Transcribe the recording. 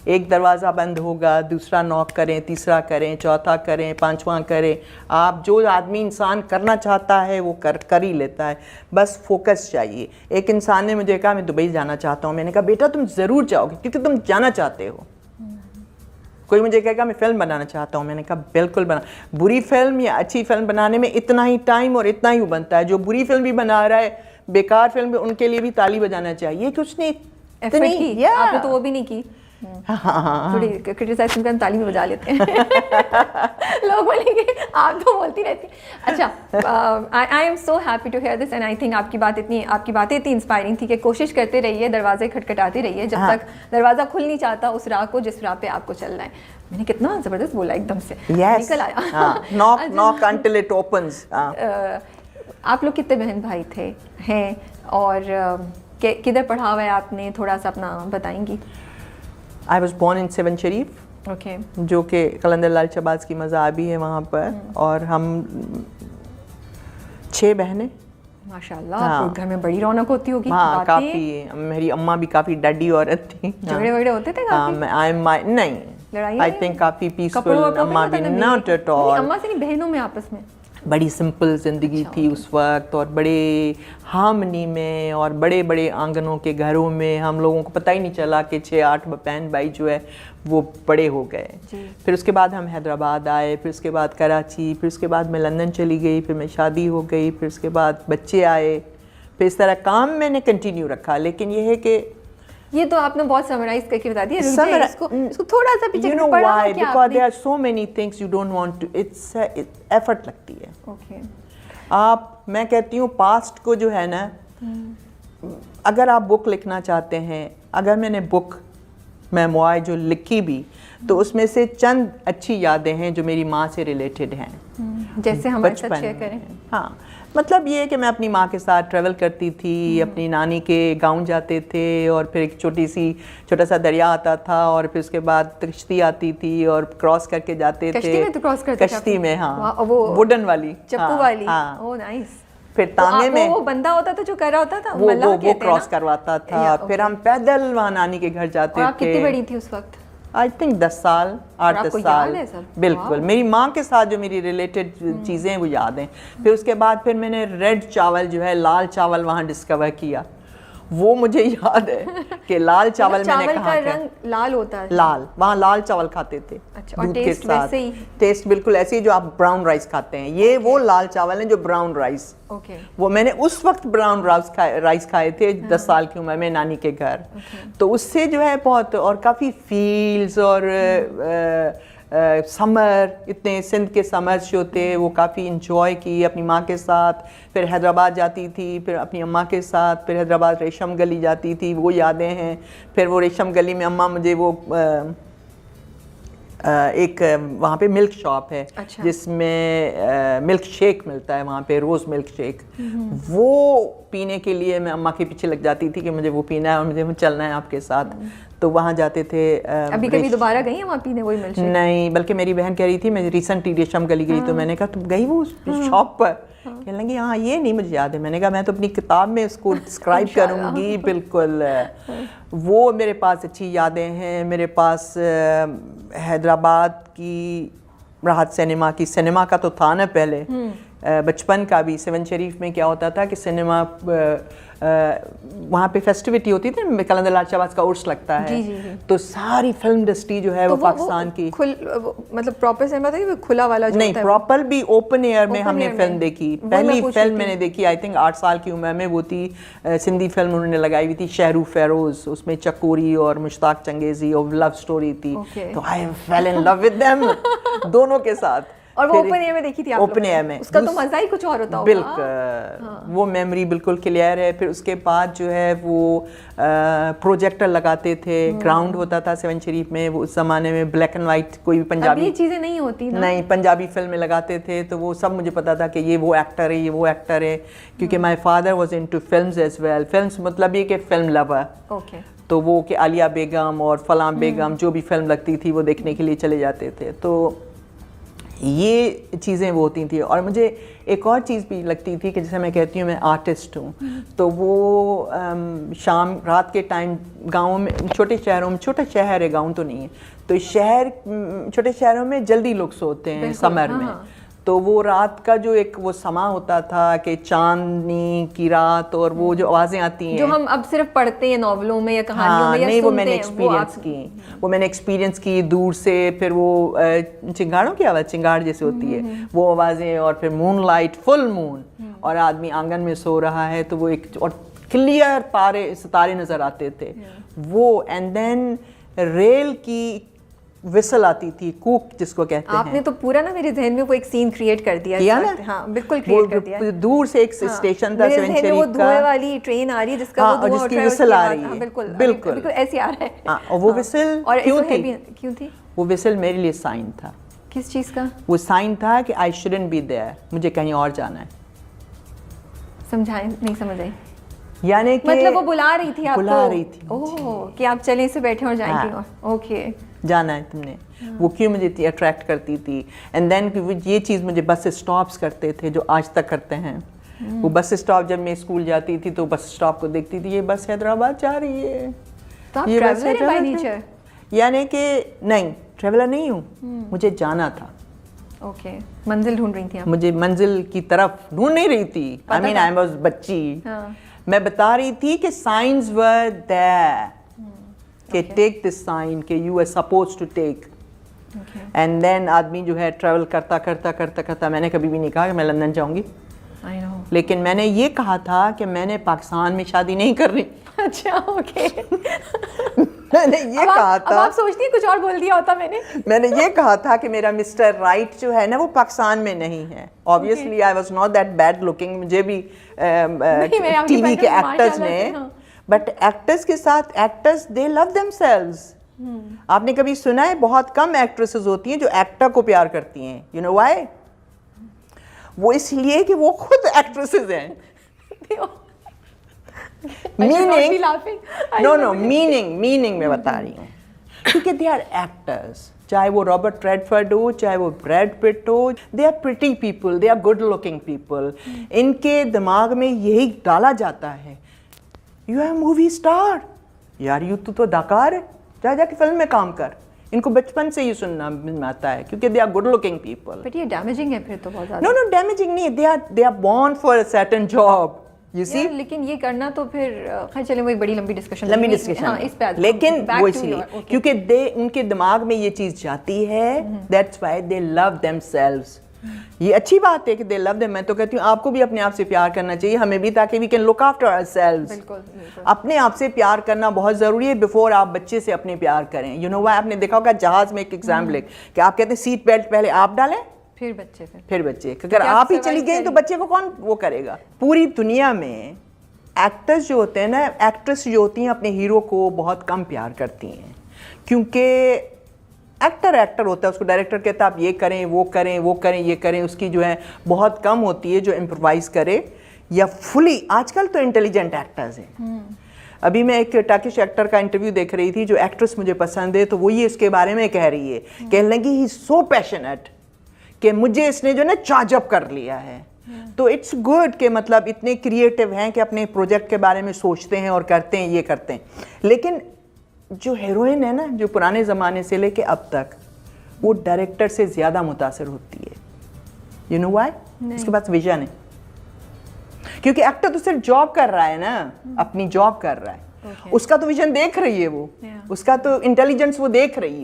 एक दरवाज़ा बंद होगा, दूसरा नॉक करें, तीसरा करें, चौथा करें, पांचवा करें। आप जो आदमी इंसान करना चाहता है वो कर ही लेता है, बस फोकस चाहिए। एक इंसान ने मुझे कहा मैं दुबई जाना चाहता हूँ, मैंने कहा बेटा तुम ज़रूर जाओगे क्योंकि तुम जाना चाहते हो। कोई मुझे कहेगा मैं फ़िल्म बनाना चाहता हूँ, मैंने कहा बिल्कुल बना। बुरी फिल्म या अच्छी फिल्म बनाने में इतना ही टाइम और इतना ही बनता है। जो बुरी फिल्म भी बना रहा है, बेकार फिल्म भी, उनके लिए भी ताली बजाना चाहिए कि उसने इतनी की। आपने तो वो भी नहीं की। थोड़ी क्रिटिसाइज करके ताली में बजा लेते हैं लोग बोलेंगे आप तो बोलती रहती। अच्छा, I am so happy to hear this and I think आपकी बातें इतनी इंस्पायरिंग थी कि कोशिश करते रहिए, दरवाजे खटखटाते रहिए जब तक दरवाज़ा खुल नहीं चाहता उस राह को जिस राह पे आपको चलना है। मैंने कितना ज़बरदस्त बोला एकदम से, निकल आया। Knock until it opens. आप लोग कितने बहन भाई थे हैं और किधर पढ़ा हुआ है आपने, थोड़ा सा अपना बताएंगी? I was born in seven Sharif, okay, जो कि कलंदर लाल शहबाज की मज़ाबी है वहाँ पर, और हम 6 बहनें। माशाल्लाह। हाँ। घर में बड़ी रौनक होती होगी। हाँ, काफ़ी। मेरी अम्मा भी काफ़ी डैडी औरत थी। झगड़े वगड़े होते थे काफ़ी? नहीं, लड़ाई आई थिंक काफ़ी पीसफुल। अम्मा भी नॉट एट ऑल। अम्मा से नहीं, बहनों में आपस में बड़ी सिंपल ज़िंदगी थी उस वक्त, और बड़े हार्मनी में और बड़े बड़े आंगनों के घरों में हम लोगों को पता ही नहीं चला कि 6-8 बहन भाई जो है वो बड़े हो गए। फिर उसके बाद हम हैदराबाद आए, फिर उसके बाद कराची, फिर उसके बाद मैं लंदन चली गई, फिर मैं शादी हो गई, फिर उसके बाद बच्चे आए, फिर इस तरह काम मैंने कंटिन्यू रखा। लेकिन ये है कि ये तो आपने बहुत समराइज करके बता दिया। इसको थोड़ा सा पीछे you know why? Because there are so many things you don't want to. It's effort लगती है। Okay. मैं कहती हूँ पास्ट को जो है ना, अगर आप बुक लिखना चाहते हैं, अगर मैंने बुक मेमोir जो लिखी भी, तो उसमें से चंद अच्छी यादें हैं जो मेरी माँ से रिलेटेड हैं। जैसे हमारे साथ शेयर करें। हाँ, मतलब ये कि मैं अपनी माँ के साथ ट्रैवल करती थी, अपनी नानी के गांव जाते थे, और फिर एक छोटा सा दरिया आता था, और फिर उसके बाद कश्ती आती थी और क्रॉस करके जाते थे। कश्ती में तो क्रॉस करते थे? कश्ती में, हाँ, वो वुडन वाली, चप्पू वाली। हाँ, ओह नाइस। फिर तांगे में वो बंदा होता था जो कर रहा होता था, वो क्रॉस करवाता था। फिर हम पैदल वहाँ नानी के घर जाते थे। आप कितनी बड़ी थी उस वक्त? आई थिंक 10 साल, 8-10 साल। बिल्कुल, मेरी माँ के साथ जो मेरी रिलेटेड चीज़ें हैं वो याद हैं। फिर उसके बाद फिर मैंने रेड चावल जो है, लाल चावल वहाँ डिस्कवर किया। वो मुझे याद है कि लाल चावल मैंने कहा का रंग लाल होता है। लाल, वहाँ लाल चावल खाते थे। अच्छा, और टेस्ट वैसे ही? टेस्ट बिल्कुल ऐसे ही जो आप ब्राउन राइस खाते हैं। ये वो लाल चावल हैं जो ब्राउन राइस। वो मैंने उस वक्त ब्राउन राइस खाए थे 10 साल की उम्र में नानी के घर। तो उससे जो है बहुत, और काफ़ी फील्ड्स और समर, इतने सिंध के समर्स जो थे वो काफ़ी इंजॉय की अपनी माँ के साथ। फिर हैदराबाद जाती थी, फिर अपनी अम्मा के साथ, फिर हैदराबाद रेशम गली जाती थी, वो यादें हैं। फिर वो रेशम गली में अम्मा मुझे वो एक वहाँ पे मिल्क शॉप है। अच्छा। जिसमें मिल्क शेक मिलता है वहाँ पे, रोज़ मिल्क शेक। वो पीने के लिए मैं अम्मा के पीछे लग जाती थी कि मुझे वो पीना है और मुझे चलना है आपके साथ। तो वहाँ जाते थे। अभी कभी दोबारा गई हैं वहाँ पीने वही मिल्क शेक? नहीं, बल्कि मेरी बहन कह रही थी, मैं रिसेंटली रेशम गली गई, तो मैंने कहा तुम गई वो शॉप पर? कहने लगी हाँ, ये नहीं मुझे याद है। मैंने कहा मैं तो अपनी किताब में उसको डिस्क्राइब करूँगी। बिल्कुल, वो मेरे पास अच्छी यादें हैं। मेरे पास हैदराबाद की राहत सिनेमा का तो था ना पहले, बचपन का भी। 7 शरीफ में क्या होता था कि सिनेमा वहाँ पे फेस्टिविटी होती थी, कलंदर लाल शहबाज का उर्स लगता है। जी। तो सारी फिल्म इंडस्ट्री जो है तो वो पाकिस्तान की मतलब प्रॉपर सिनेमा था कि खुला वाला जो नहीं, प्रॉपर भी ओपन एयर में हमने फिल्म देखी। पहली फिल्म मैंने देखी आई थिंक 8 साल की उम्र में। वो थी सिंधी फिल्म उन्होंने लगाई हुई थी, शहरू फेरोज। उसमें चकोरी और मुश्ताक चंगेजी और लव स्टोरी थी। तो I fell in love with them दोनों के साथ। और वो ओपन एयर में देखी थी आप? ओपन एयर में। उसका तो मजा ही कुछ और होता होगा। बिल्कुल, वो मेमोरी बिल्कुल क्लियर है। फिर उसके बाद जो है वो प्रोजेक्टर लगाते थे, ग्राउंड होता था 7 शरीफ में। वो उस जमाने में ब्लैक एंड वाइट कोई भी पंजाबी ये चीजें नहीं होती ना। नहीं, पंजाबी फिल्में लगाते थे, तो वो सब मुझे पता था कि ये वो एक्टर है, ये वो एक्टर है। क्योंकि my father was into films as well. Films मतलब ये कि फिल्म लवर। ओके। तो वो कि आलिया बेगम और फलां बेगम जो भी फिल्म लगती थी वो देखने के लिए चले जाते थे। तो ये चीज़ें वो होती थी। और मुझे एक और चीज़ भी लगती थी कि जैसे मैं कहती हूँ मैं आर्टिस्ट हूँ, तो वो शाम रात के टाइम गाँव में, छोटे शहरों में, छोटा शहर है, गाँव तो नहीं है, तो शहर छोटे शहरों में जल्दी लोग सोते हैं समर में, तो वो रात का जो एक वो समा होता था कि चांदनी की रात और वो जो आवाज़ें आती हैं जो हम अब सिर्फ पढ़ते हैं नॉवलों में या कहानियों में या नहीं, वो सुनते मैंने हैं, एक्सपीरियंस की, वो मैंने एक्सपीरियंस की दूर से। फिर वो चिंगाड़ों की आवाज़, चिंगाड़ जैसे होती है वो आवाज़ें, और फिर मूनलाइट, फुल मून, और आदमी आंगन में सो रहा है तो वो एक और क्लियर सितारे नज़र आते थे वो। एंड देन रेल की विसल आती थी, कूक जिसको कहते हैं। आपने तो पूरा ना मेरे ज़हन में वो एक सीन क्रिएट कर दिया ना? हाँ बिल्कुल क्रिएट कर दिया। दूर से एक स्टेशन था मेरे ज़हन में वो धुएं वाली ट्रेन आ रही है जिसका वो धुआं जिसकी विसल आ रही है, बिल्कुल बिल्कुल बिल्कुल ऐसे आ रहा है। और वो विसल क्यों थी? वो विसल मेरे लिए साइन था। किस चीज़ का? वो साइन था कि आई शुडंट बी देयर, मुझे कहीं और जाना है। समझाएं, नहीं समझ आई। यानी कि मतलब वो बुला रही थी आपको? बुला रही थी ओह, कि आप चलें से बैठे और जाएंगे और ओके जाना है तुमने। वो क्यों मुझे अट्रैक्ट करती थी। एंड देन ये चीज़ मुझे बस स्टॉप्स करते थे जो आज तक करते हैं। वो बस स्टॉप, जब मैं स्कूल जाती थी तो बस स्टॉप को देखती थी, ये बस हैदराबाद जा रही है। तो आप ट्रैवलर हैं बाय नेचर? यानी कि नहीं, ट्रैवलर नहीं हूँ, मुझे जाना था। ओके, मंजिल ढूंढ रही थी आप? मुझे मंजिल की तरफ ढूंढ नहीं रही थी। आई मीन आई वाज बच्ची। मैं बता रही थी कि साइंस वर देयर, कि टेक दिस साइन, कि you are suppose to take. And then आदमी जो है ट्रैवल करता करता करता करता, मैंने कभी भी नहीं कहा कि मैं लंदन जाऊंगी, लेकिन मैंने ये कहा था कि मैंने पाकिस्तान में शादी नहीं करनी। अच्छा ओके। मैंने ये कहा था। अब आप सोचती हैं कुछ और बोल दिया होता मैंने ये कहा था कि मेरा मिस्टर राइट जो है ना वो पाकिस्तान में नहीं है। Obviously I was not that bad looking, मुझे भी टीवी के एक्टर्स ने, बट एक्टर्स के साथ एक्टर्स दे लव देमसेल्व्स। आपने कभी सुना है बहुत कम एक्ट्रेसेस होती हैं जो एक्टर को प्यार करती हैं। You know why? वो इसलिए कि वो खुद एक्ट्रेसेस हैं। मीनिंग मैं बता रही हूँ, क्योंकि दे आर एक्टर्स। चाहे वो रॉबर्ट रेडफोर्ड हो, चाहे वो ब्रैड पिट हो, they are pretty people, they are good looking people. इनके दिमाग में यही डाला जाता है, यू आर मूवी स्टार, यार यू तो अदाकार है, जाके फिल्म में काम कर। इनको बचपन से ही सुनना आता है, क्योंकि they are good looking people. But ये डैमेजिंग है फिर तो बहुत ज़्यादा। नो डैमेजिंग नहीं, they are born for a certain job, you see? लेकिन ये करना तो फिर खैर चले, वो एक बड़ी लंबी डिस्कशन हाँ, इस पे लेकिन वो इसलिए क्योंकि उनके दिमाग में ये चीज़ जाती है, that's why they love themselves. ये अच्छी बात है कि दे लव देम। मैं तो कहती हूँ आपको भी अपने आप से प्यार करना चाहिए, हमें भी, ताकि we can look after ourselves. बिल्कुल। अपने आप से प्यार करना बहुत ज़रूरी है बिफोर आप बच्चे से अपने प्यार करें। You know why? आपने देखा होगा जहाज़ में एक एग्जाम्पल है कि आप कहते हैं सीट बेल्ट पहले आप डालें फिर बच्चे। अगर आप ही चली गई तो बच्चे को कौन वो करेगा? पूरी दुनिया में एक्टर्स जो होते हैं ना, एक्ट्रेस जो होती हैं अपने हीरो को बहुत कम प्यार करती हैं, क्योंकि एक्टर होता है, उसको डायरेक्टर कहता है आप ये करें, वो करें, वो करें, ये करें। उसकी जो है बहुत कम होती है जो इम्प्रोवाइज करे या फुली। आजकल तो इंटेलिजेंट एक्टर्स हैं। अभी मैं एक टर्किश एक्टर का इंटरव्यू देख रही थी, जो एक्ट्रेस मुझे पसंद है, तो वो ये इसके बारे में कह रही है, कहने लगी ही इज सो पैशनेट कि मुझे इसने जो ना चार्जअप कर लिया है। तो इट्स गुड कि मतलब इतने क्रिएटिव हैं कि अपने प्रोजेक्ट के बारे में सोचते हैं और करते हैं, ये करते हैं। लेकिन जो हीरोइन है ना, जो पुराने ज़माने से लेके अब तक, वो डायरेक्टर से ज़्यादा मुतासर होती है। You know why? उसके पास विजन है, क्योंकि एक्टर तो सिर्फ जॉब कर रहा है ना, अपनी जॉब कर रहा है। उसका तो विजन देख रही है वो, उसका तो इंटेलिजेंस वो देख रही है।